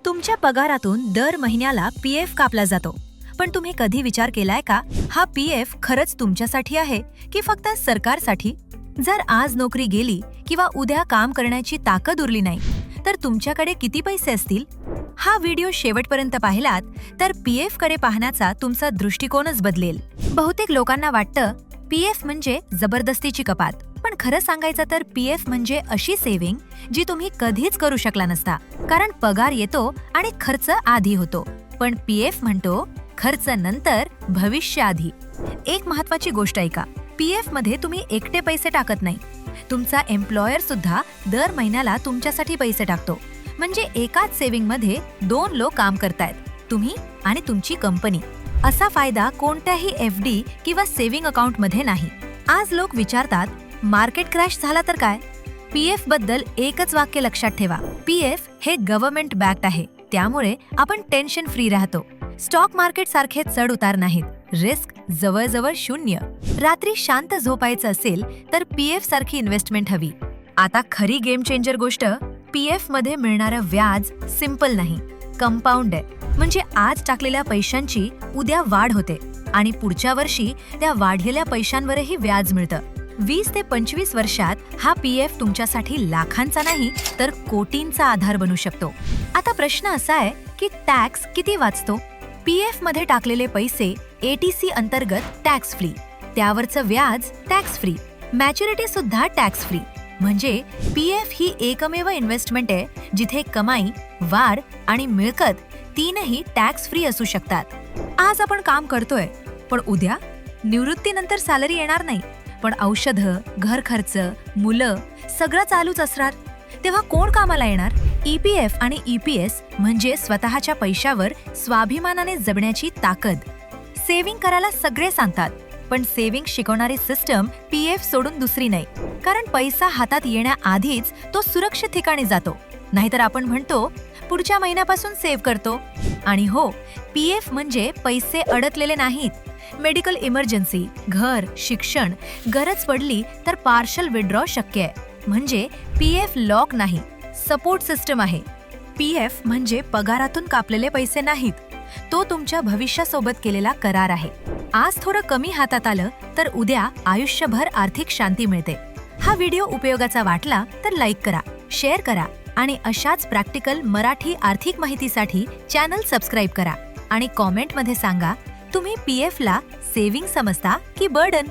तुमच्या पगारातून दर महिन्याला पीएफ कापला जातो, पण तुम्ही कधी विचार केलाय का हा पीएफ खरंच तुमच्यासाठी आहे की फक्त सरकारसाठी? जर आज नोकरी गेली किंवा उद्या काम करण्याची ताकद उरली नाही तर तुमच्याकडे किती पैसे असतील? हा व्हिडिओ शेवटपर्यंत पाहिलात तर पीएफ कडे पाहण्याचा तुमचा दृष्टिकोनच बदलेल. बहुतेक लोकांना वाटतं पीएफ म्हणजे जबरदस्तीची कपात, पण खरं सांगायचं तर पीएफ म्हणजे अशी सेव्हिंग जी तुम्ही कधीच करू शकला नसता, कारण पगार येतो आणि खर्च आधी होतो. पण पीएफ म्हणतो खर्च नंतर, भविष्य आधी. एक महत्वाची गोष्ट ऐका, पीएफ मध्ये तुम्ही एकटे पैसे टाकत नाही, तुमचा एम्प्लॉयर सुद्धा दर महिन्याला तुमच्यासाठी पैसे टाकतो. म्हणजे एकाच सेव्हिंग मध्ये दोन लोक काम करतायत, तुम्ही आणि तुमची कंपनी. असा फायदा कोणत्याही एफडी किंवा सेव्हिंग अकाउंट मध्ये नाही. आज लोक विचारतात मार्केट क्रॅश झाला तर काय? पीएफ बद्दल एकच वाक्य लक्षात ठेवा, पीएफ हे गव्हर्नमेंट बॅक्ड आहे, त्यामुळे आपण टेन्शन फ्री राहतो. स्टॉक मार्केट सारखे चढ उतार नाहीत, रिस्क जवळजवळ शून्य. रात्री शांत झोपायचं असेल तर पीएफ सारखी इन्व्हेस्टमेंट हवी. आता खरी गेम चेंजर गोष्ट, पीएफ मध्ये मिळणारं व्याज सिंपल नाही, कंपाऊंड आहे. म्हणजे आज टाकलेल्या पैशांची उद्या वाढ होते आणि पुढच्या वर्षी त्या वाढलेल्या पैशांवरही व्याज मिळतं. 20 ते 25 वर्षात हा पीएफ तुमच्यासाठी लाखांचा नाही तर कोटींचा आधार बनू शकतो. आता प्रश्न असा आहे की टॅक्स किती वाचतो? पीएफ मध्ये टाकलेले पैसे एटीसी अंतर्गत टॅक्स फ्री, त्यावरचं व्याज टॅक्स फ्री, मॅच्युरिटी सुद्धा टॅक्स फ्री. म्हणजे पीएफ ही एकमेव इन्व्हेस्टमेंट आहे जिथे कमाई, वाढ आणि मिळकत तीनही टॅक्स फ्री असू शकतात. आज आपण काम करतोय, पण उद्या निवृत्तीनंतर सॅलरी येणार नाही, पण औषधं, घर खर्च, मुलं सगळं चालूच असणार. तेव्हा कोण कामाला येणार? ईपीएफ आणि ईपीएस म्हणजे स्वतःच्या पैशावर स्वाभिमानाने जगण्याची ताकद. सेव्हिंग करायला सगळे सांगतात, पण सेव्हिंग शिकवणारी सिस्टम पीएफ सोडून दुसरी नाही. कारण पैसा हातात येण्याआधीच तो सुरक्षित ठिकाणी जातो. नाहीतर आपण म्हणतो पुढच्या महिन्यापासून सेव्ह करतो. आणि हो, पीएफ म्हणजे पैसे अडकलेले नाहीत. मेडिकल इमर्जन्सी, घर, शिक्षण, गरज पडली तर पार्शल विड्रॉ शक्य आहे. म्हणजे पीएफ लॉक नाही, सपोर्ट सिस्टम आहे. पीएफ म्हणजे पगारातून कापलेले पैसे नाहीत, तो तुमच्या भविष्यासोबत केलेला करार आहे. आज थोडं कमी हातात आलं तर उद्या आयुष्यभर आर्थिक शांती मिळते. हा व्हिडिओ उपयोगाचा वाटला तर लाईक करा, शेअर करा आणि अशाच प्रॅक्टिकल मराठी आर्थिक माहितीसाठी चॅनल सबस्क्राईब करा. आणि कॉमेंटमध्ये सांगा तुम्ही पीएफ ला सेव्हिंग समजता की बर्डन.